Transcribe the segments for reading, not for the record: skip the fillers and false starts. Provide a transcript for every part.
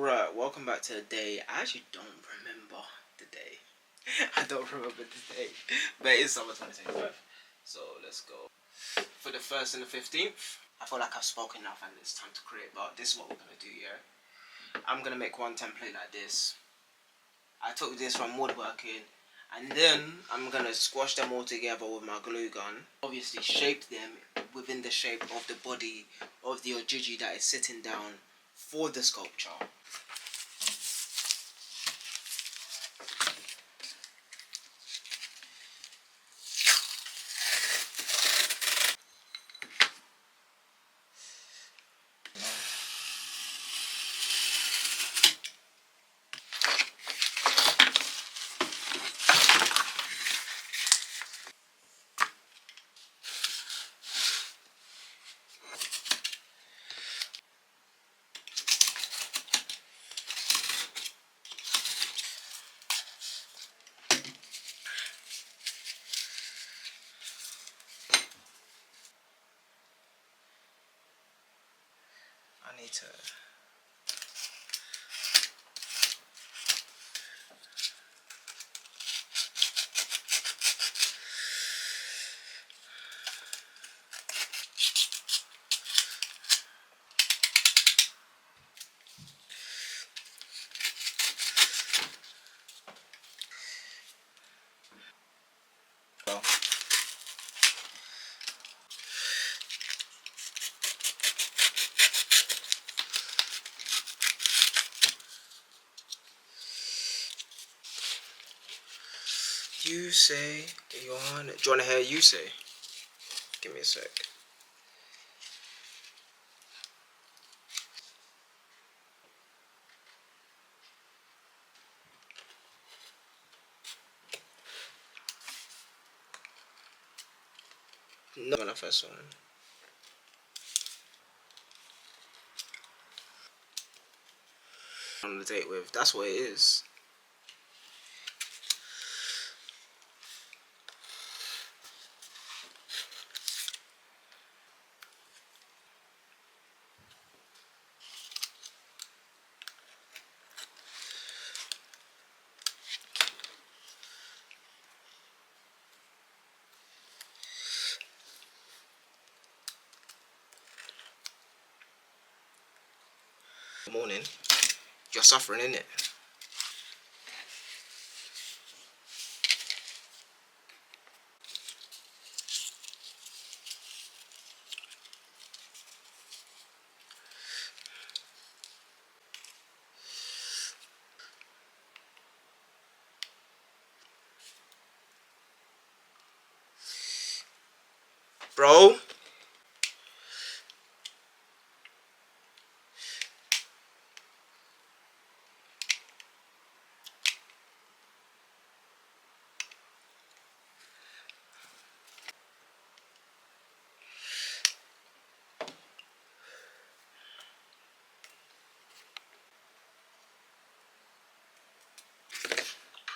Alright, welcome back to the day. I actually don't remember the day. I don't remember the day. But it is summer 2025. So let's go. For the 1st and the 15th, I feel like I've spoken enough and it's time to create, but this is what we're going to do, yeah? I'm going to make one template like this. I took this from woodworking. And then I'm going to squash them all together with my glue gun. Obviously shape them within the shape of the body of the Ojiji that is sitting down for the sculpture. I need to... You say you want it. Do you want to hear you say? Give me a sec. No, on the first one. On the date with. That's what it is. Morning. You're suffering, innit? Bro.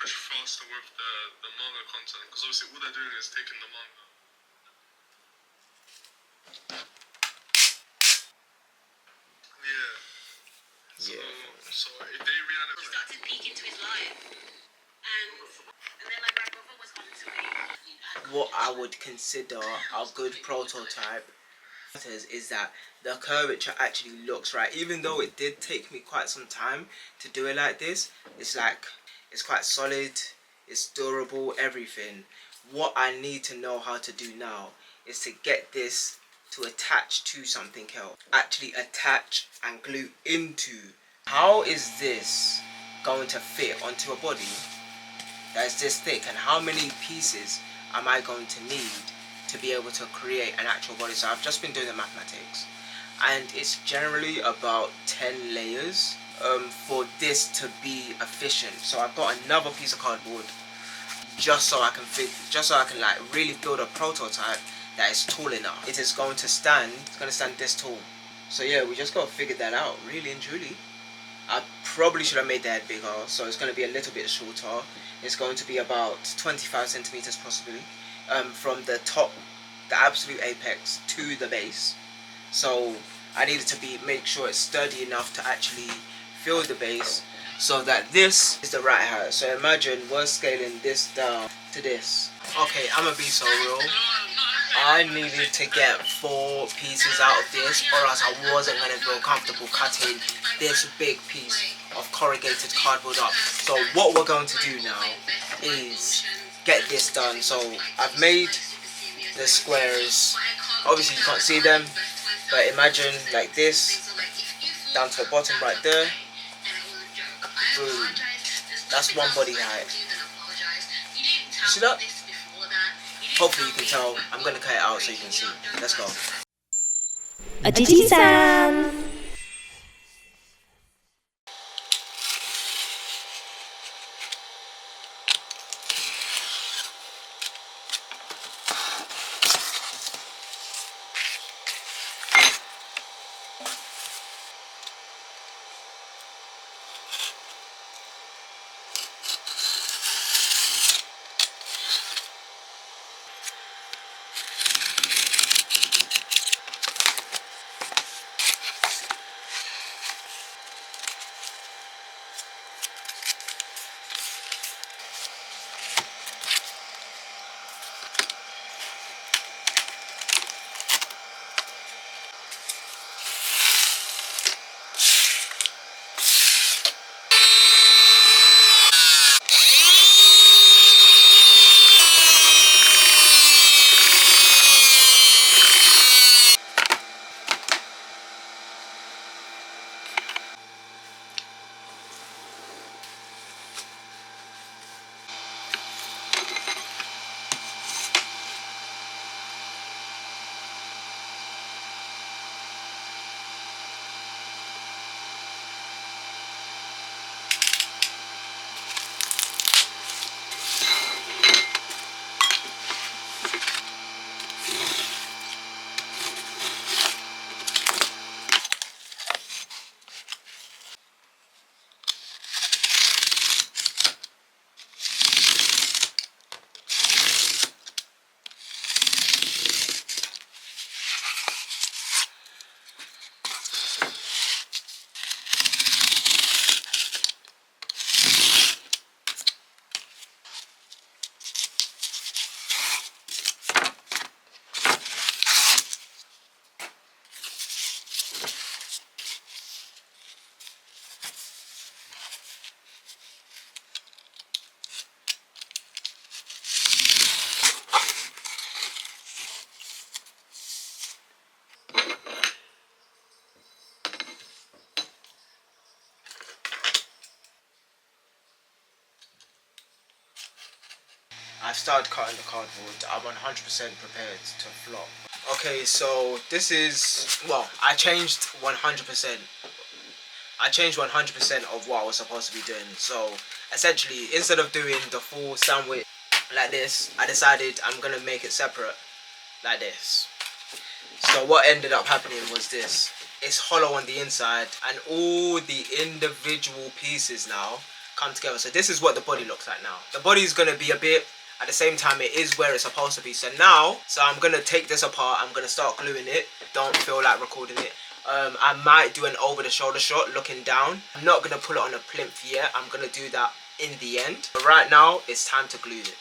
Faster with the manga content, because obviously all they're doing is taking the manga. So if they reanimate, he started peeking into his life, and then like my brother was on to me. What I would consider a good prototype is that the curvature actually looks right. Even though it did take me quite some time to do it like this, it's quite solid, it's durable, everything. What I need to know how to do now is to get this to attach to something else. Actually attach and glue into. How is this going to fit onto a body that is this thick, and how many pieces am I going to need to be able to create an actual body? So I've just been doing the mathematics, and it's generally about 10 layers for this to be efficient. So I've got another piece of cardboard just so I can like really build a prototype that is tall enough. It is going to stand, it's going to stand this tall. So yeah, we just got to figure that out, really and truly. I probably should have made the head bigger, so it's going to be a little bit shorter. It's going to be about 25 centimeters possibly, from the top, the absolute apex, to the base. So I needed to make sure it's sturdy enough to actually fill the base so that this is the right height. So imagine we're scaling this down to this. Okay, I'm gonna be so real. I needed to get 4 pieces out of this, or else I wasn't gonna feel comfortable cutting this big piece of corrugated cardboard up. So what we're going to do now is get this done. So I've made the squares. Obviously you can't see them, but imagine like this down to the bottom right there. Boom. That's one body height. You see that? Hopefully you can tell. I'm gonna cut it out so you can see. Let's go. Ojiji-san. I've started cutting the cardboard. I'm 100% prepared to flop. Okay, so this is, well, I changed 100%. I changed 100% of what I was supposed to be doing. So essentially, instead of doing the full sandwich like this, I decided I'm gonna make it separate like this. So what ended up happening was this. It's hollow on the inside and all the individual pieces now come together. So this is what the body looks like now. The body is going to be a bit, at the same time it is where it's supposed to be. So now, I'm going to take this apart. I'm going to start gluing it. Don't feel like recording it. I might do an over the shoulder shot looking down. I'm not going to pull it on a plinth yet. I'm going to do that in the end. But right now, it's time to glue it.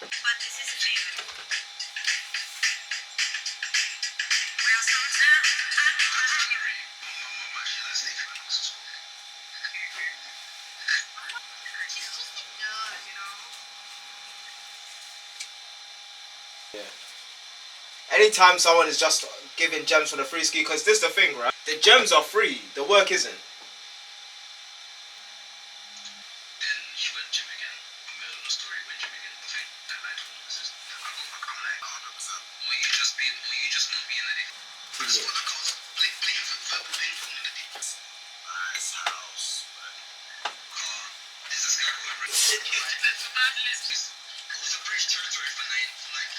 Yeah. Anytime someone is just giving gems for the free ski, because this is the thing, right? The gems are free, the work isn't. Then she went gym again. I'm in the story, went gym again. I think that lied to my sister. I'm like 100%. Or you just not being an idiot. But it's what the cause. Play verbal ping pong in the deep. Nice house, man. Is this guy called Rick? That's a bad list. It was a British territory for 9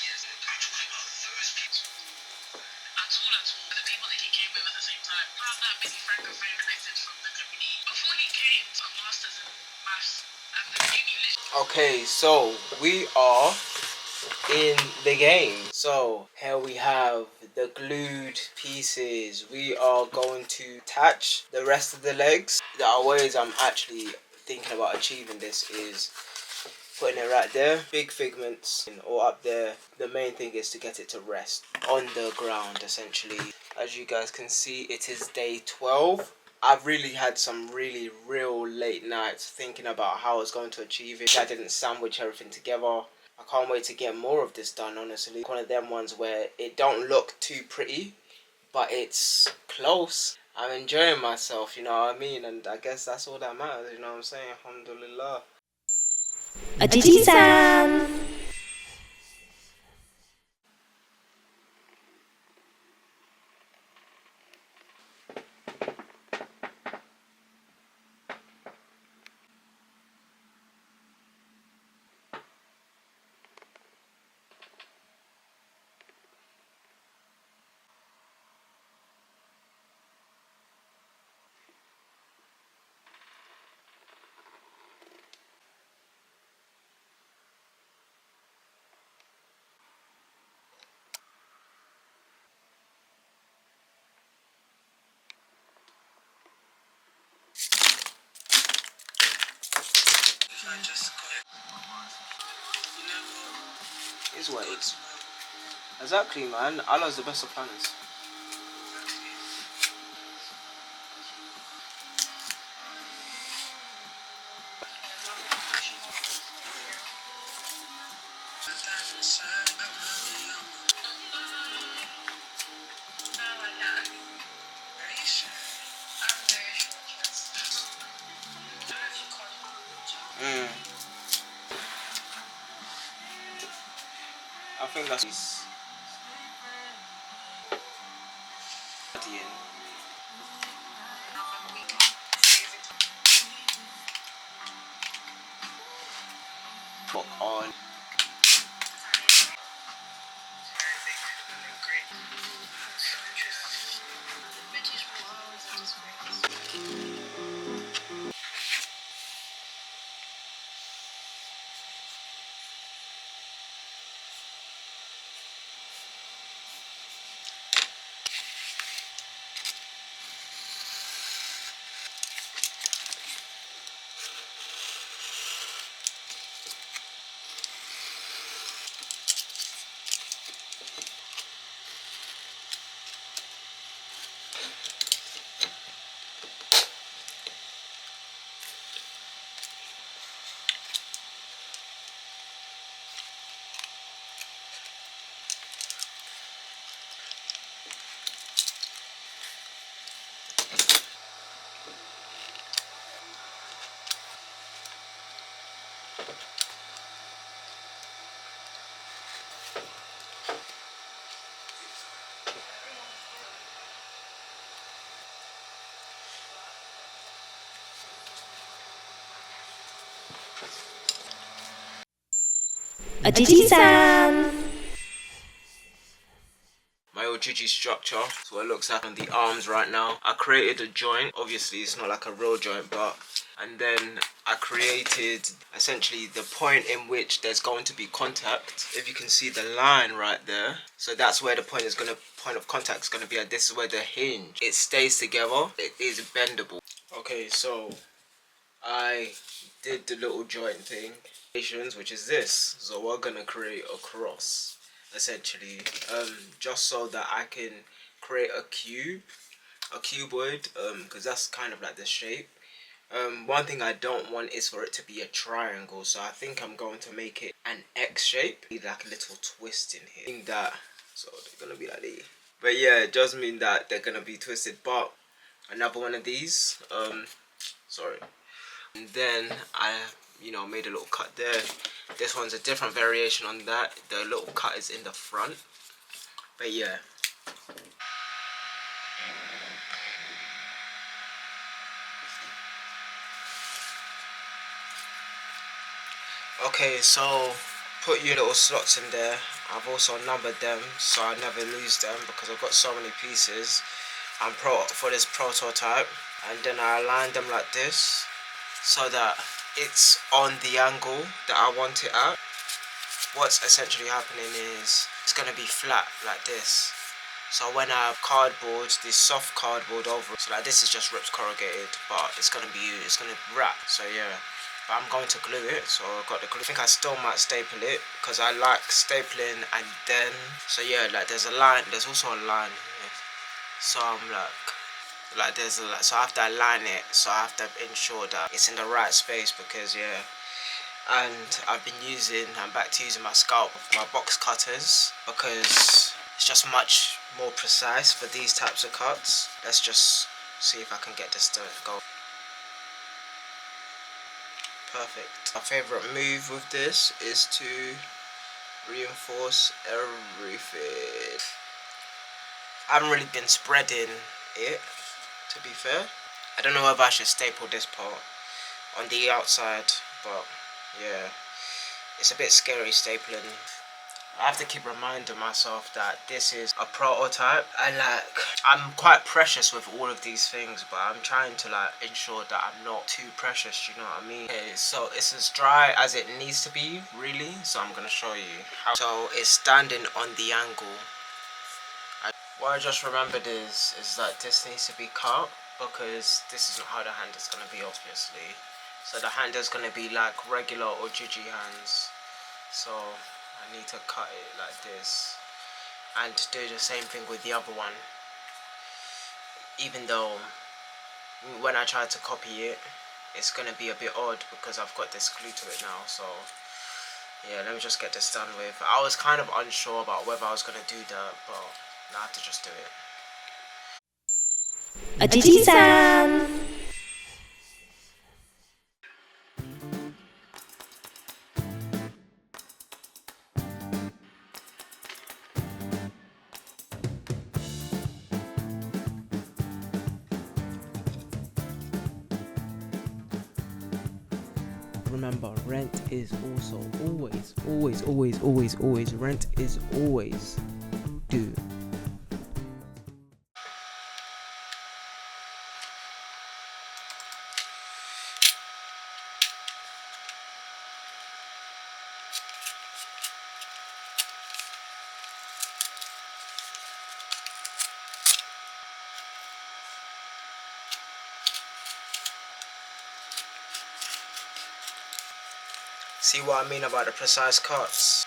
years. I'm talking about those people. At all. The people that he came with at the same time. How's that busy francophone connected from the company? Before he came, a master's in maths and the uni lit. Okay, so we are in the game. So here we have the glued pieces. We are going to attach the rest of the legs. There are ways I'm actually thinking about achieving this is putting it right there, big figments or up there. The main thing is to get it to rest on the ground essentially. As you guys can see, it is day 12. I've really had some real late nights thinking about how I was going to achieve it. I didn't sandwich everything together. I can't wait to get more of this done, honestly. One of them ones where it don't look too pretty, but it's close. I'm enjoying myself, you know what I mean? And I guess that's all that matters, you know what I'm saying? Alhamdulillah. Ojiji-san! It's what it is. Exactly, man. Allah's the best of planners. I think that's at the end. Fuck on. Ojiji-san! My Ojiji structure. That's what it looks like on the arms right now. I created a joint. Obviously, it's not like a real joint, but... And then I created essentially the point in which there's going to be contact. If you can see the line right there. So that's where the point of contact is gonna be at. This is where the hinge. It stays together. It is bendable. Okay, so I did the little joint thing, which is this. So we're gonna create a cross, essentially, just so that I can create a cuboid, because that's kind of like the shape. One thing I don't want is for it to be a triangle, so I think I'm going to make it an X shape. Need like a little twist in here. I think that, so they're gonna be like this. But yeah, it does mean that they're gonna be twisted. But another one of these, sorry. And then I, made a little cut there. This one's a different variation on that. The little cut is in the front. But yeah. Okay, so put your little slots in there. I've also numbered them so I never lose them because I've got so many pieces. And for this prototype, and then I align them like this so that it's on the angle that I want it at. what's essentially happening is it's going to be flat like this. So when I have cardboard, this soft cardboard over it, so like this is just ripped corrugated, but it's gonna wrap. So yeah, but I'm going to glue it. So I've got the glue. I think I still might staple it because I like stapling, and then yeah, like there's a line. There's also a line here. So I'm like there's a so I have to align it. So I have to ensure that it's in the right space because yeah. And I'm back to using my box cutters because it's just much more precise for these types of cuts. Let's just see if I can get this to go perfect. My favourite move with this is to reinforce everything. I haven't really been spreading it, to be fair. I don't know whether I should staple this part on the outside, but yeah, it's a bit scary stapling. I have to keep reminding myself that this is a prototype, and like I'm quite precious with all of these things, but I'm trying to like ensure that I'm not too precious, you know what I mean? Okay, so it's as dry as it needs to be, really. So I'm gonna show you how. So it's standing on the angle. What I just remembered is that this needs to be cut because this is not how the hand is gonna be, obviously. So the hand is gonna be like regular Ojiji hands. So I need to cut it like this and do the same thing with the other one, even though when I try to copy it it's gonna be a bit odd because I've got this glue to it now. So yeah, let me just get this done with. I was kind of unsure about whether I was gonna do that, but now I have to just do it. Ojiji-san! Remember, rent is also always rent is always due. See what I mean about the precise cuts?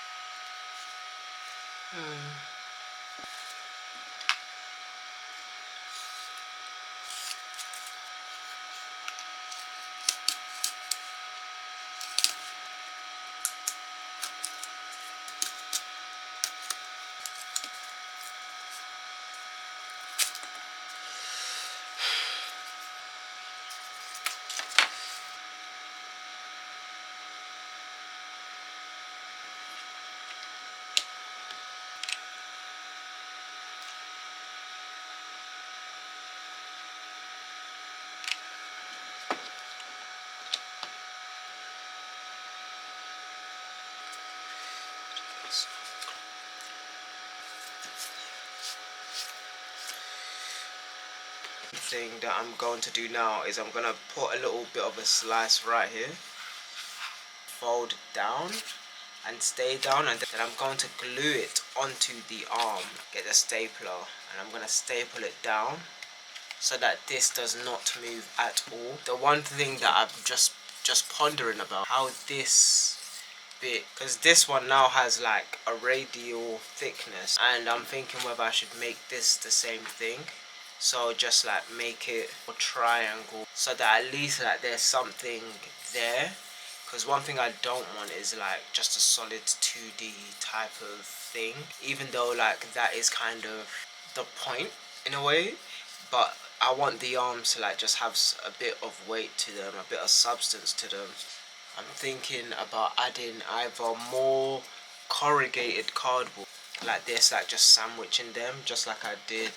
Thing that I'm going to do now is I'm gonna put a little bit of a slice right here, fold down and stay down, and then I'm going to glue it onto the arm. Get a stapler and I'm gonna staple it down so that this does not move at all. The one thing that I'm just pondering about how this bit, because this one now has like a radial thickness, and I'm thinking whether I should make this the same thing. So just like make it a triangle so that at least like there's something there, because one thing I don't want is like just a solid 2D type of thing, even though like that is kind of the point in a way, but I want the arms to like just have a bit of weight to them, a bit of substance to them. I'm thinking about adding either more corrugated cardboard like this, like just sandwiching them just like I did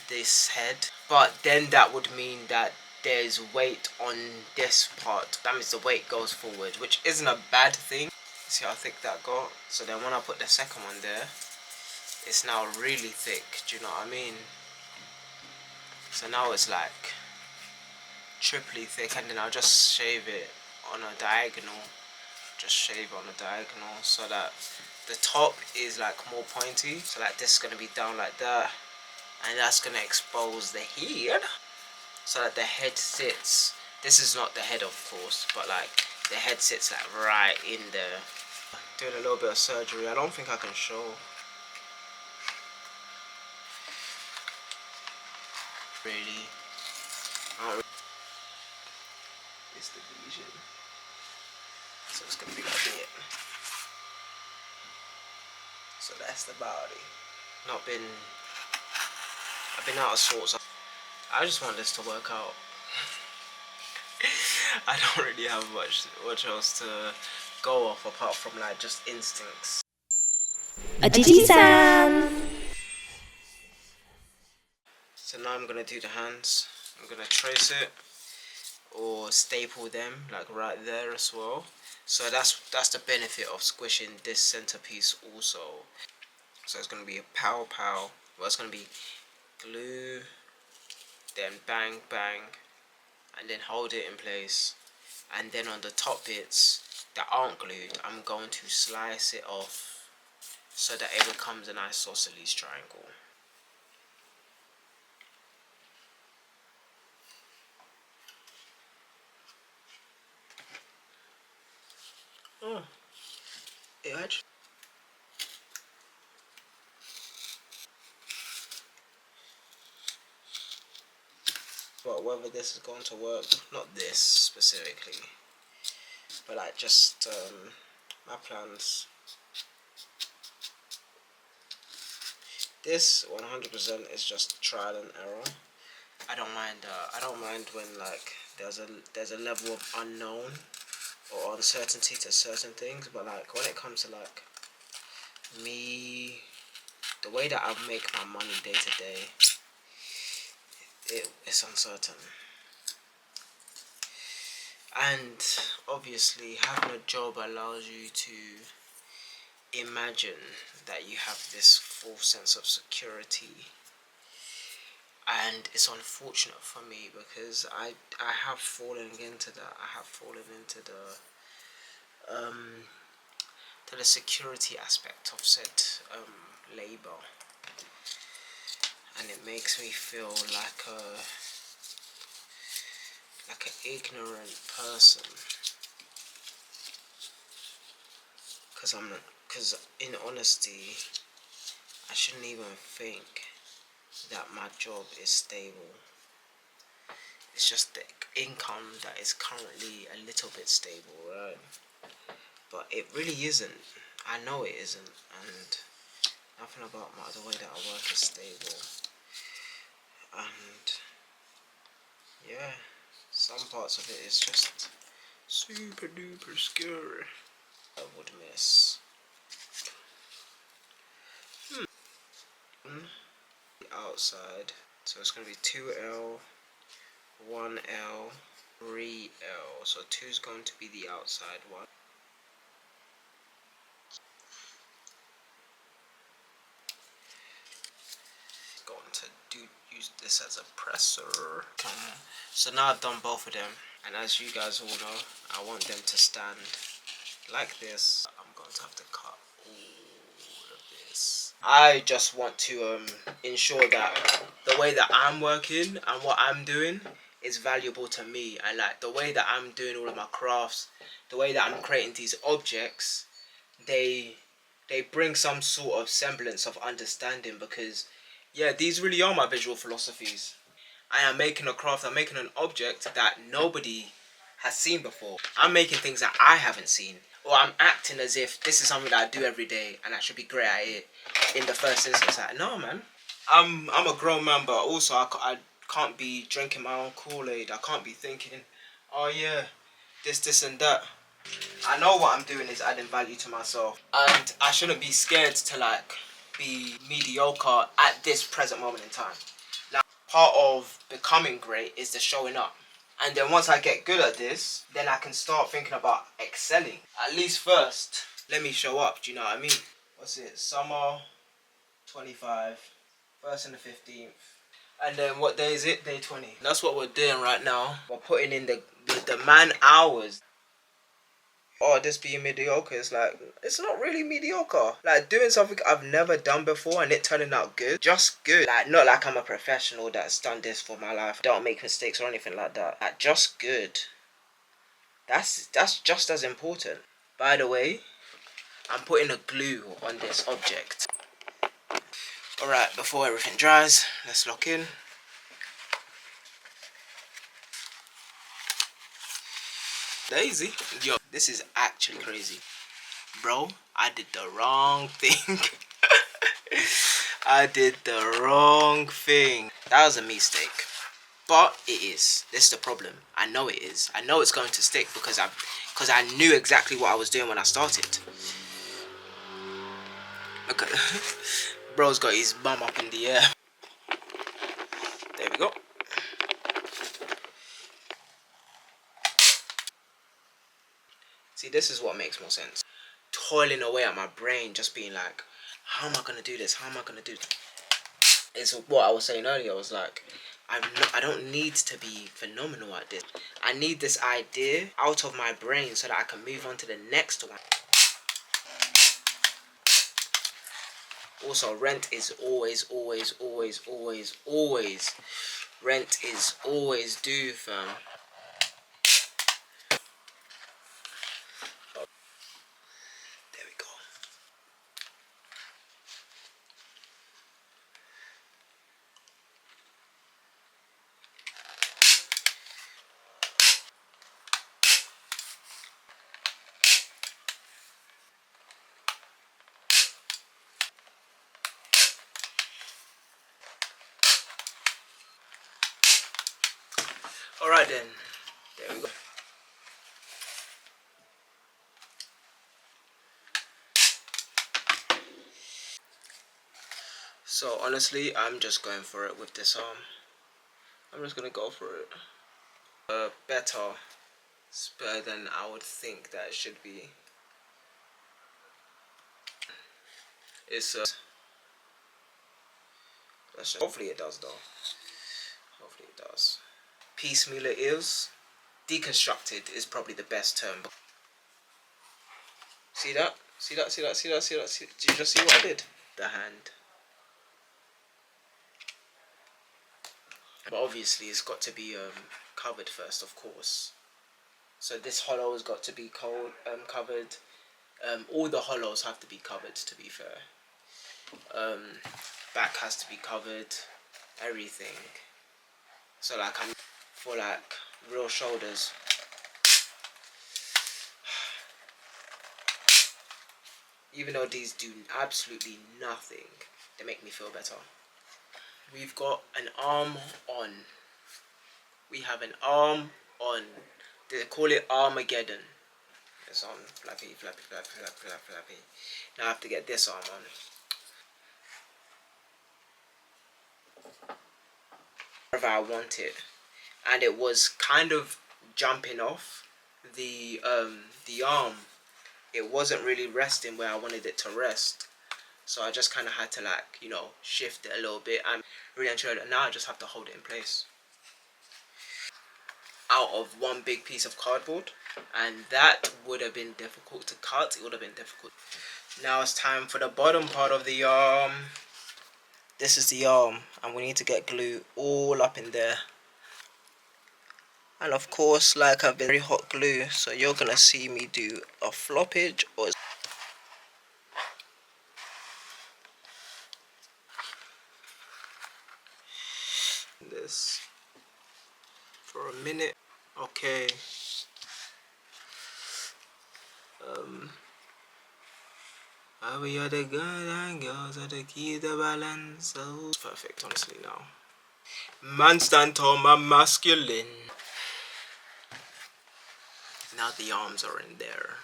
this head, but then that would mean that there's weight on this part. That means the weight goes forward, which isn't a bad thing. See how thick that got? So then when I put the second one there, it's now really thick, do you know what I mean? So now it's like triply thick, and then I'll just shave it on a diagonal just shave on the diagonal so that the top is like more pointy. So like this is gonna be down like that, and that's gonna expose the head so that the head sits. This is not the head, of course, but like the head sits like right in there. Doing a little bit of surgery. I don't think I can show. Really. It's the lesion. So it's gonna be like it. So that's the body. I've been out of sorts. I just want this to work out. I don't really have much else to go off apart from like just instincts. Ojiji-san! So now I'm gonna do the hands. I'm gonna trace it or staple them like right there as well. So that's the benefit of squishing this centerpiece also. So it's gonna be a pow pow. Well, it's gonna be glue, then bang bang, and then hold it in place. And then on the top bits that aren't glued, I'm going to slice it off so that it becomes a nice isosceles triangle. Oh, it actually. But whether this is going to work, not this specifically, but like just my plans. This 100% is just trial and error. I don't mind. I don't mind when like there's a level of unknown or uncertainty to certain things, but like when it comes to like me, the way that I make my money day to day, it's uncertain. And obviously having a job allows you to imagine that you have this full sense of security. And it's unfortunate for me because I have fallen into that. I have fallen into the security aspect of said labor, and it makes me feel like an ignorant person. Because in honesty, I shouldn't even think that my job is stable. It's just the income that is currently a little bit stable, right? But it really isn't. I know it isn't, and nothing about the way that I work is stable. And yeah, some parts of it is just super duper scary. I would miss. The outside, so it's gonna be 2L, 1L, 3L. So 2 is going to be the outside one. Going to use this as a presser. So now I've done both of them, and as you guys all know, I want them to stand like this. I'm going to have to cut all of this. I just want to ensure that the way that I'm working and what I'm doing is valuable to me, and like the way that I'm doing all of my crafts, the way that I'm creating these objects, they bring some sort of semblance of understanding, because yeah, these really are my visual philosophies. I am making a craft, I'm making an object that nobody has seen before. I'm making things that I haven't seen, or I'm acting as if this is something that I do every day and I should be great at it in the first instance. Like, no man, I'm a grown man, but also I can't be drinking my own Kool-Aid. I can't be thinking, oh yeah, this and that. I know what I'm doing is adding value to myself, and I shouldn't be scared to like be mediocre at this present moment in time. Like, part of becoming great is the showing up, and then once I get good at this, then I can start thinking about excelling. At least first, let me show up. Do you know what I mean? What's it? Summer 25, 1st and the 15th. And then what day is it? Day 20. That's what we're doing right now. We're putting in the man hours. oh, this being mediocre is like, it's not really mediocre. Like doing something I've never done before and it turning out good, just good. Like not like I'm a professional that's done this for my life, don't make mistakes or anything like that. Like just good. That's just as important. By the way, I'm putting a glue on this object. Alright, before everything dries, let's lock in. Daisy. Yo, this is actually crazy. Bro, I did the wrong thing. I did the wrong thing. That was a mistake. But it is. This is the problem. I know it is. I know it's going to stick because I knew exactly what I was doing when I started. Look at bro's got his bum up in the air. There we go. See, this is what makes more sense. Toiling away at my brain, just being like, how am I gonna do this? How am I gonna do this? It's what I was saying earlier. I was like, I don't need to be phenomenal at this. I need this idea out of my brain so that I can move on to the next one. Also, rent is always rent is always due, fam. There we go. Alright then, there we go. So honestly, I'm just going for it with this arm. I'm just gonna go for it. Better. It's better than I would think that it should be. It's hopefully it does though. Hopefully it does. Piecemeal it is. Deconstructed is probably the best term. See that? See that? See that? See that? See that? See, did you just see what I did? The hand. But obviously it's got to be covered first, of course. So this hollow has got to be covered. All the hollows have to be covered, to be fair. Back has to be covered. Everything. So like I'm for like real shoulders. Even though these do absolutely nothing, they make me feel better. We've got an arm on. We have an arm on. They call it Armageddon. It's on. Flappy, flappy, flappy, flappy, flappy, flappy. Now I have to get this arm on. Wherever I want it. And it was kind of jumping off the arm. It wasn't really resting where I wanted it to rest. So I just kind of had to like, you know, shift it a little bit. I'm really enjoyed it. Now I just have to hold it in place. Out of one big piece of cardboard. And that would have been difficult to cut. It would have been difficult. Now it's time for the bottom part of the arm. This is the arm. And we need to get glue all up in there. And of course, like I've been very hot glue. So you're going to see me do a floppage or this for a minute. Okay. We are the good and girls are the key to balance. So it's perfect, honestly, now. Man stand tall, man masculine. Now the arms are in there.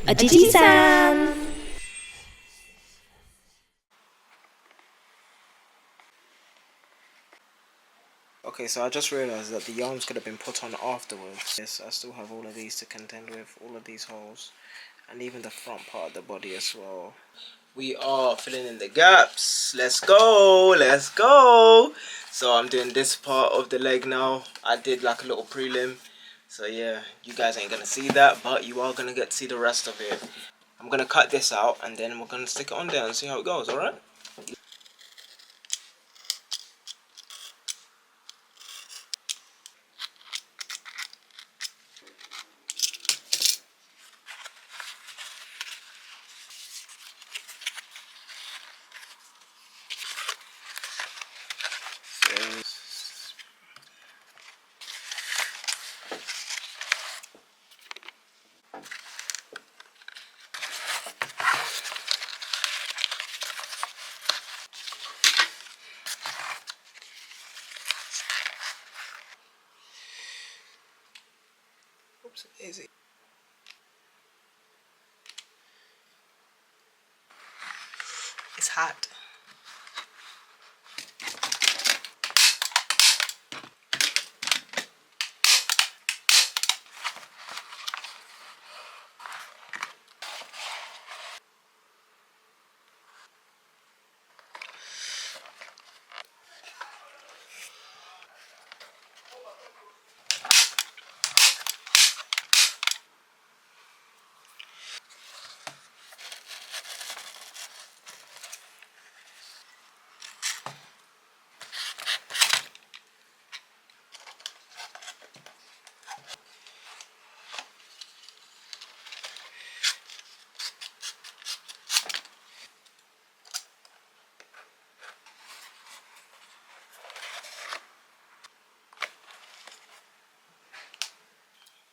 Ojiji-san! Okay. Okay, so I just realised that the yarns could have been put on afterwards. Yes, I still have all of these to contend with, all of these holes, and even the front part of the body as well. We are filling in the gaps. Let's go, let's go. So I'm doing this part of the leg now. I did like a little prelim. So yeah, you guys ain't gonna see that, but you are gonna get to see the rest of it. I'm gonna cut this out and then we're gonna stick it on there and see how it goes, alright? Oops, easy. It's hot.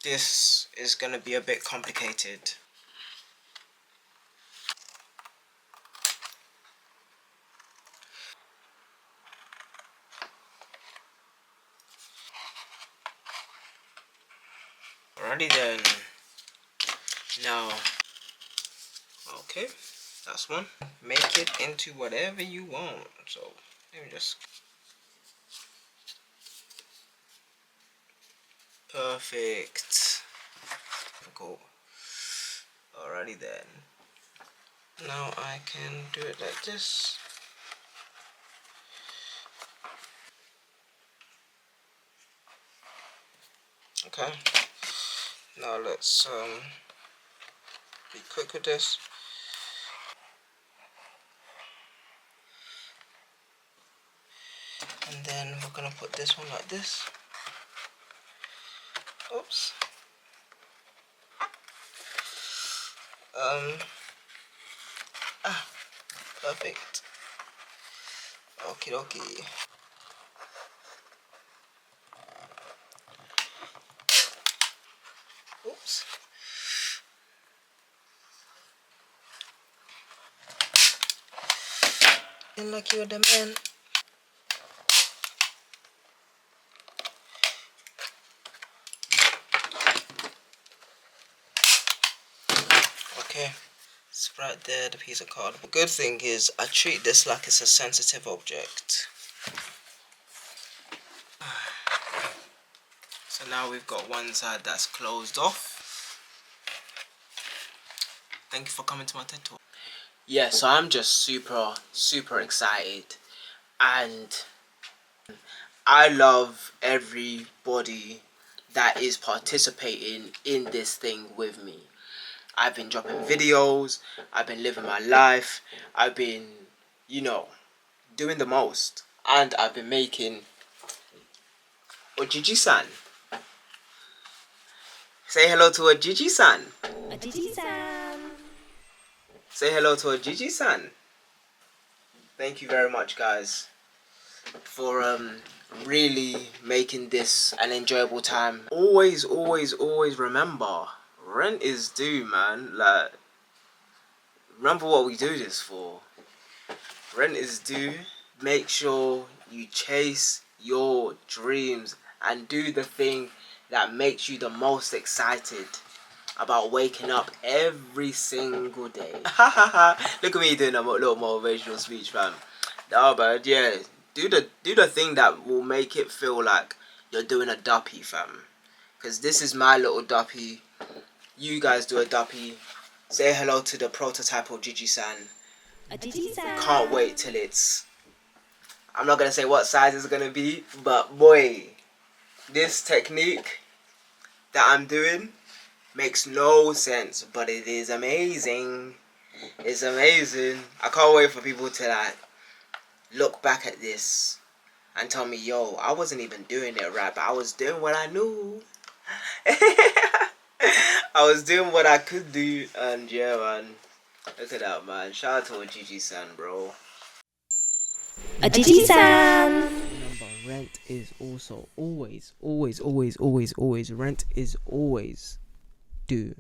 This is gonna be a bit complicated. Alrighty then. Now, okay, that's one. Make it into whatever you want. So let me just. Perfect. Cool. Alrighty then. Now I can do it like this. Okay. Now let's be quick with this. And then we're gonna put this one like this. Oops. Perfect. Okie dokie. Oops. And like you're the man. Okay. It's right there, the piece of card. The good thing is I treat this like it's a sensitive object. So now we've got one side that's closed off. Thank you for coming to my TED Talk. Yeah, so I'm just super excited, and I love everybody that is participating in this thing with me. I've been dropping videos, I've been living my life, I've been, you know, doing the most, and I've been making Ojiji-san. Say hello to Ojiji-san. Ojiji-san. Say hello to Ojiji-san. Thank you very much, guys, for really making this an enjoyable time. Always remember, rent is due, man. Like, remember what we do this for. Rent is due. Make sure you chase your dreams and do the thing that makes you the most excited about waking up every single day. Look at me doing a little motivational speech, fam. No, but yeah, do the thing that will make it feel like you're doing a duppy, fam. Because this is my little duppy. You guys do a duppy. Say hello to the prototype of Ojiji-san. Ojiji-san. Can't wait till it's... I'm not going to say what size it's going to be, but boy, this technique that I'm doing makes no sense, but it is amazing. It's amazing. I can't wait for people to like look back at this and tell me, yo, I wasn't even doing it right, but I was doing what I knew. I was doing what I could do, and yeah, man. Look at that, man. Shout out to Ojiji-san, bro. Ojiji-san. Remember, rent is also always rent is always due.